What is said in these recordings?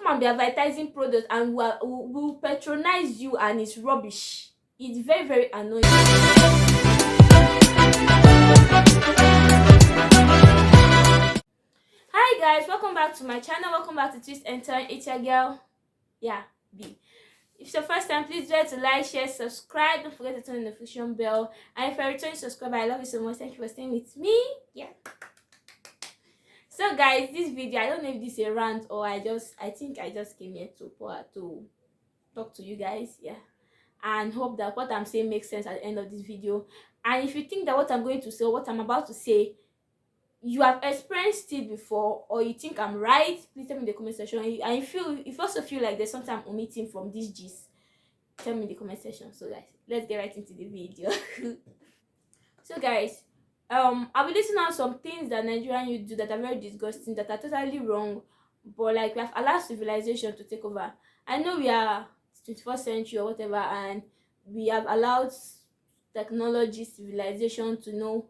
come and be advertising products and will patronize you, and it's rubbish. It's very, very annoying. Hi guys, welcome back to my channel. Welcome back to Twist and Turn. It's your girl, yeah, B. If it's your first time, please try to like, share, subscribe. Don't forget to turn the notification bell. And if you're a returning subscriber, I love you so much. Thank you for staying with me. Yeah. So guys, this video, I don't know if this is a rant or I think I just came here to talk to you guys. Yeah. And hope that what I'm saying makes sense at the end of this video. And if you think that what I'm going to say or what I'm about to say, you have experienced it before, or you think I'm right, please tell me in the comment section. And if you also feel like there's something I'm omitting from this gist, tell me in the comment section. So guys, let's get right into the video. So guys, I'll be listing out some things that Nigerian youth do that are very disgusting, that are totally wrong, but like we have allowed civilization to take over. I know we are 21st century or whatever, and we have allowed technology, civilization to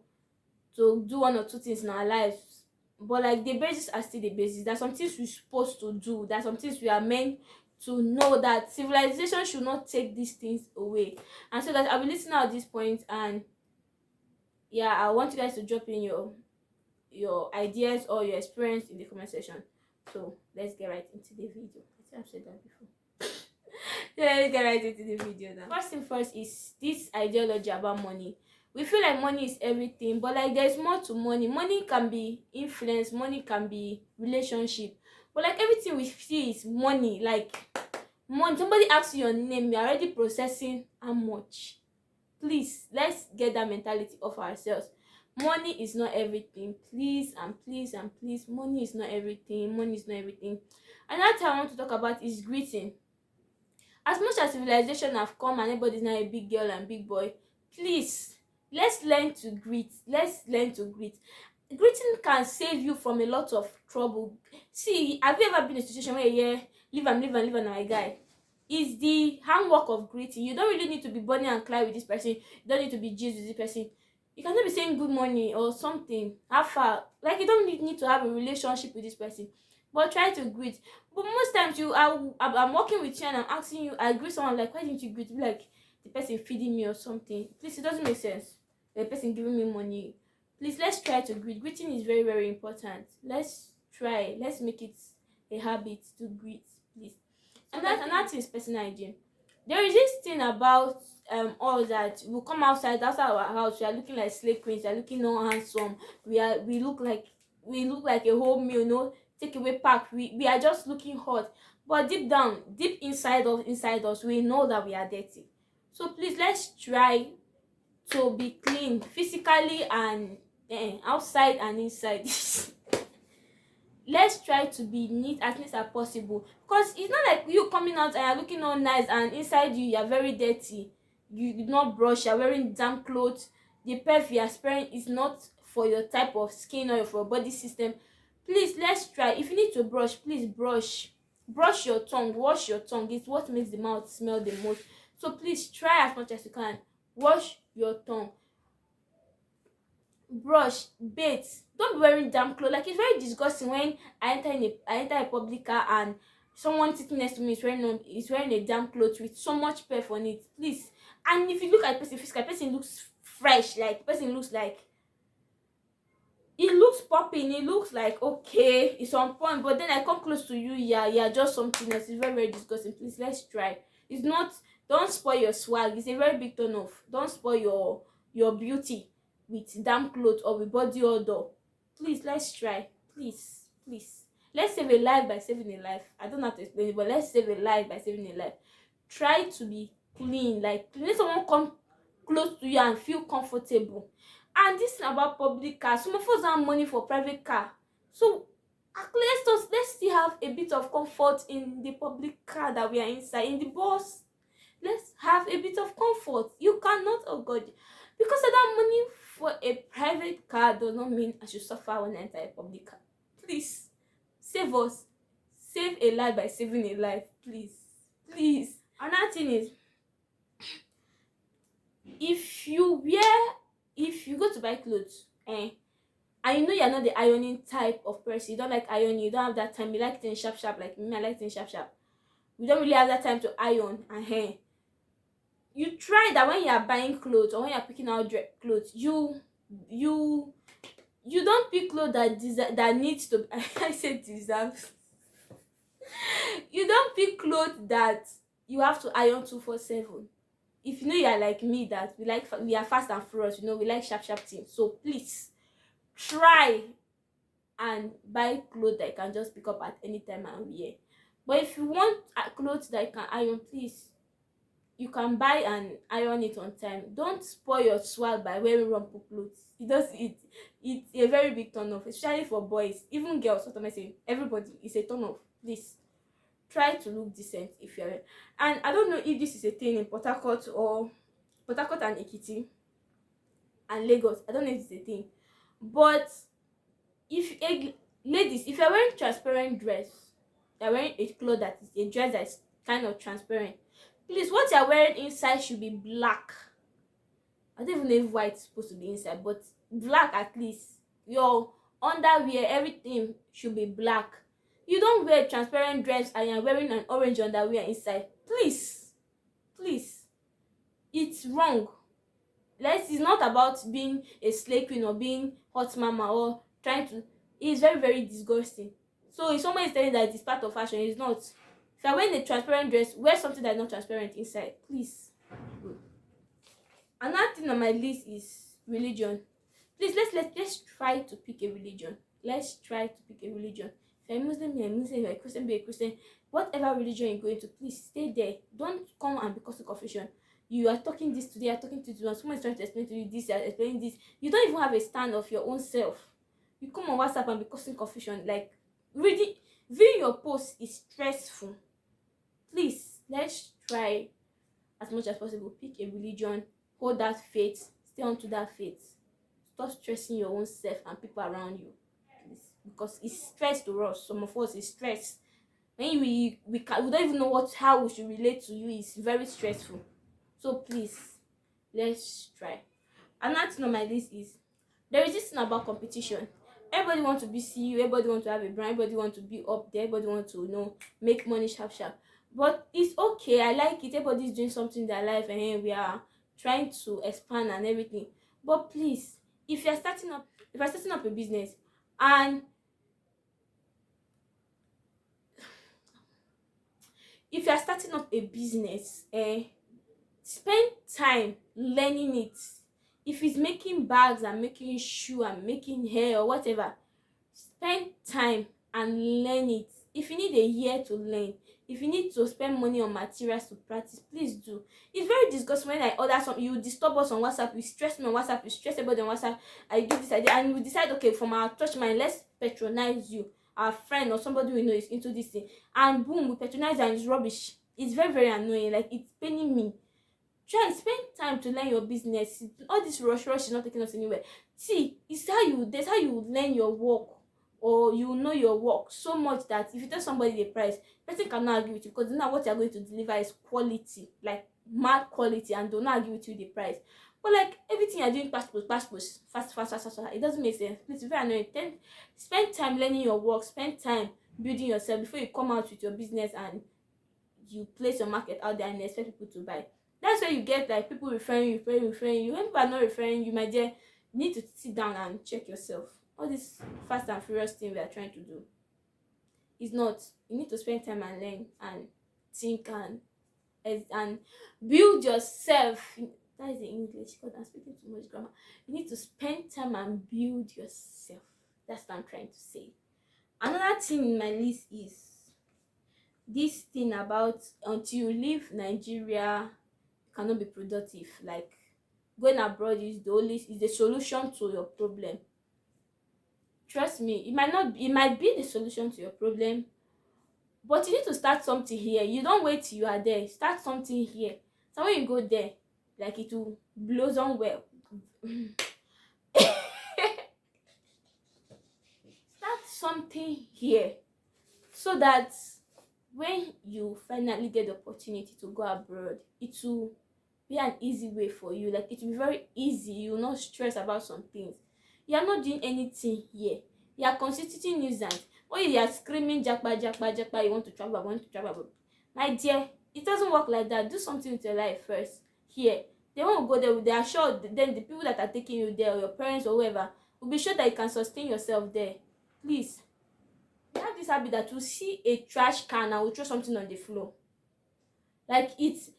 do one or two things in our lives, but like the basis are still the basis. There's some things we're supposed to do, there's some things we are meant to know, that civilization should not take these things away. And so that I'll be listening at this point, and yeah, I want you guys to drop in your ideas or your experience in the comment section. So let's get right into the video. I think I've said that before. Yeah, let's get right into the video now. First thing first is this ideology about money. We feel like money is everything, but like there's more to money. Money can be influence, money can be relationship, but like everything we see is money. Like money, somebody asks you your name, you're already processing how much. Please, let's get that mentality off ourselves. Money is not everything. Please and please and please, money is not everything. Money is not everything. Another thing I want to talk about is greeting. As much as civilization have come and everybody's now a big girl and big boy, please, let's learn to greet. Let's learn to greet. Greeting can save you from a lot of trouble. See, have you ever been in a situation where leave am na my guy? Is the handwork of greeting. You don't really need to be Bonnie and Clyde with this person. You don't need to be Jesus with this person. You cannot be saying good morning or something. How far? Like you don't need to have a relationship with this person, but try to greet. But most times I'm working with you and I'm asking you, I greet someone, like, why didn't you greet? Be like, the person feeding me or something. Please, it doesn't make sense. The person giving me money. Please, let's try to greet. Greeting is very, very important. Let's try. Let's make it a habit to greet, please. Another thing is personal hygiene. There is this thing about all that we come outside our house, we are looking like slave queens, we are looking all handsome, we look like a whole meal, take away pack, we are just looking hot, but deep down, deep inside us, we know that we are dirty. So please, let's try to be clean physically and outside and inside. Let's try to be neat as possible, because it's not like you coming out and you're looking all nice and inside you're very dirty. You did not brush, you're wearing damp clothes, the perfume you're spraying is not for your type of skin or for your body system. Please, let's try. If you need to brush, please brush your tongue, wash your tongue. It's what makes the mouth smell the most. So please try as much as you can. Wash your tongue, brush, bathe. Don't be wearing damp clothes. Like, it's very disgusting when I enter a public car and someone sitting next to me is wearing a damp clothes with so much perf on it. Please. And if you look at the person physically, the person looks fresh. Like, the person looks like, it looks popping, it looks like okay, it's on point, but then I come close to you, yeah, just something else. It's very, very disgusting. Please, let's try. It's not, don't spoil your swag. It's a very big turn off. Don't spoil your beauty with damp clothes or with body odor. Please, let's try. Please, let's save a life by saving a life. I don't know how to explain it, but let's save a life by saving a life. Try to be clean. Like, let someone come close to you and feel comfortable. And this thing about public car, some of us have money for private car, so let's still have a bit of comfort in the public car that we are inside. In the bus, let's have a bit of comfort. You cannot, oh god, because of that money for a private car does not mean I should suffer when I enter a public car. Please, save us. Save a life by saving a life. Please. Another thing is, if you go to buy clothes and you know you're not the ironing type of person, you don't like ironing, you don't have that time, you like things sharp sharp like me, I like things sharp sharp, we don't really have that time to iron and hair. You try that when you are buying clothes or when you're picking out clothes, you you don't pick clothes that needs to I say deserves. You don't pick clothes that you have to iron 247. If you know you are like me, that we are fast and furious, you know, we like sharp sharp things, so please try and buy clothes that you can just pick up at any time and wear. But if you want clothes that you can iron, please, you can buy and iron it on time. Don't spoil your swag by wearing rumple clothes. It's a very big turn off, especially for boys, even girls. What am I saying? Everybody, is a turn off. Please try to look decent if you're. And I don't know if this is a thing in Port Harcourt or Port Harcourt and Ekiti and Lagos. I don't know if it's a thing, but if ladies, if you're wearing transparent dress, you're wearing a cloth that is a dress that is kind of transparent, please, what you're wearing inside should be black. I don't even know if white is supposed to be inside, but black at least. Your underwear, everything should be black. You don't wear transparent dress and you're wearing an orange underwear inside. Please, please, it's wrong. It's not about being a slay queen or being hot mama or trying to. It's very very disgusting. So if someone is telling that it's part of fashion, it's not. If you're wearing a transparent dress, wear something that's not transparent inside, please. Another thing on my list is religion. Please, let's try to pick a religion. Let's try to pick a religion. If you're a Muslim, be a Muslim. If you're a Christian, be a Christian. Whatever religion you're going to, please stay there. Don't come and be causing confusion. You are talking this today, you're talking to this one. Someone is trying to explain to you this, you're explaining this. You don't even have a stand of your own self. You come on WhatsApp and be causing confusion. Like, reading, viewing your post is stressful. Please, let's try as much as possible. Pick a religion, hold that faith, stay on to that faith. Stop stressing your own self and people around you, please, because it's stress to us. Some of us is stress. When we don't even know how we should relate to you. It's very stressful. So please, let's try. Another thing on my list is, there is this thing about competition. Everybody wants to be CEO, everybody wants to have a brand, everybody wants to be up there, everybody wants to, you know, make money sharp sharp. But it's okay, I like it. Everybody's doing something in their life and we are trying to expand and everything. But please, if you're starting up a business and spend time learning it. If it's making bags and making shoe and making hair or whatever, spend time and learn it. If you need a year to learn, if you need to spend money on materials to practice, please do. It's very disgusting when I order something, you disturb us on WhatsApp, you stress me on WhatsApp, you stress everybody on WhatsApp, I do this idea, and we decide, okay, from our touch mind, let's patronize you, our friend or somebody we know is into this thing, and boom, we patronize and it's rubbish. It's very very annoying. Like, it's paining me. Try and spend time to learn your business. All this rush is not taking us anywhere. See, that's how you learn your work, or you know your work so much that if you tell somebody the price, person cannot argue with you, because now what you're going to deliver is quality, like mad quality, and do not argue with you the price. But like, everything you're doing fast, fast, it doesn't make sense. It's very annoying. Then spend time learning your work, spend time building yourself before you come out with your business and you place your market out there and expect people to buy. That's where you get like people referring you. When people are not referring you, my dear, you need to sit down and check yourself. All this fast and furious thing we are trying to do is not. You need to spend time and learn and think and build yourself. That is the English, because I'm speaking too much grammar. You need to spend time and build yourself. That's what I'm trying to say. Another thing in my list is this thing about, until you leave Nigeria, you cannot be productive. Like, going abroad is the solution to your problem. Trust me, it might be the solution to your problem, but you need to start something here. You don't wait till you are there. Start something here, so when you go there, like, it will blossom well. Start something here, so that when you finally get the opportunity to go abroad, it will be an easy way for you. Like, it will be very easy. You will not stress about some things. You are not doing anything here. You are constituting nuisance. When you are screaming japa japa japa, you want to travel, I want to travel. My dear, it doesn't work like that. Do something with your life first. Here, they won't go there. They are sure. Then the people that are taking you there, or your parents or whoever, will be sure that you can sustain yourself there. Please. We have this habit that we see a trash can and we throw something on the floor. Like it's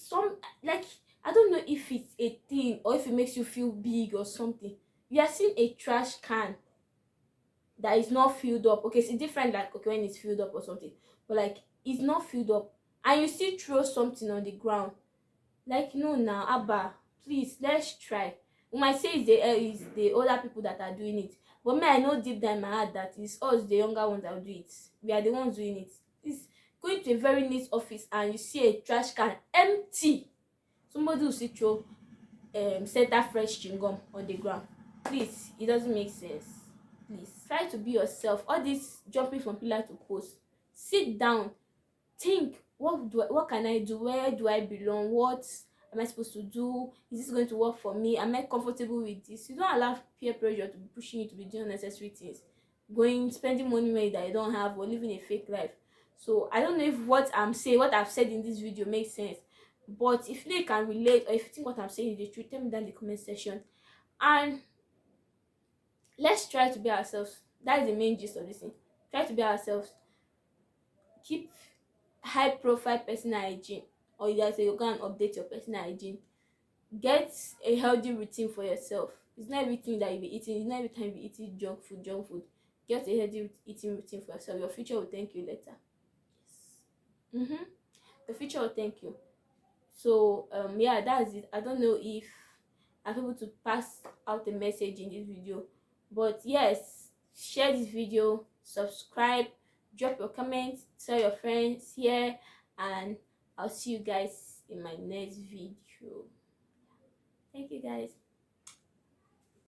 some, like, I don't know if it's a thing or if it makes you feel big or something. You are seeing a trash can that is not filled up. Okay, it's different, like, okay, when it's filled up or something, but like it's not filled up and you still throw something on the ground. Like, no, now, Abba, please, let's try. We might say it's the older people that are doing it, but me, I know deep down in my heart that it's us, the younger ones, that will do it. We are the ones doing it. It's going to a very neat office and you see a trash can empty. Somebody will still throw center fresh chewing gum on the ground. Please, it doesn't make sense. Please try to be yourself. All this jumping from pillar to post, sit down, think, what can I do, where do I belong, what am I supposed to do, is this going to work for me, am I comfortable with this? You don't allow peer pressure to be pushing you to be doing unnecessary things, spending money that you don't have, or living a fake life. So I don't know if what I've said in this video makes sense, but if you can relate, or if you think what I'm saying is the truth, tell me down in the comment section. And let's try to be ourselves. That is the main gist of this thing. Try to be ourselves. Keep high profile personal hygiene, or you guys say you go and update your personal hygiene. Get a healthy routine for yourself. It's not everything that you be eating, it's not every time you be eating junk food. Get a healthy eating routine for yourself. Your future will thank you later. Mm-hmm. The future will thank you. So yeah, that's it. I don't know if I'm able to pass out a message in this video, but yes, share this video, subscribe, drop your comments, tell your friends here, and I'll see you guys in my next video. Thank you guys.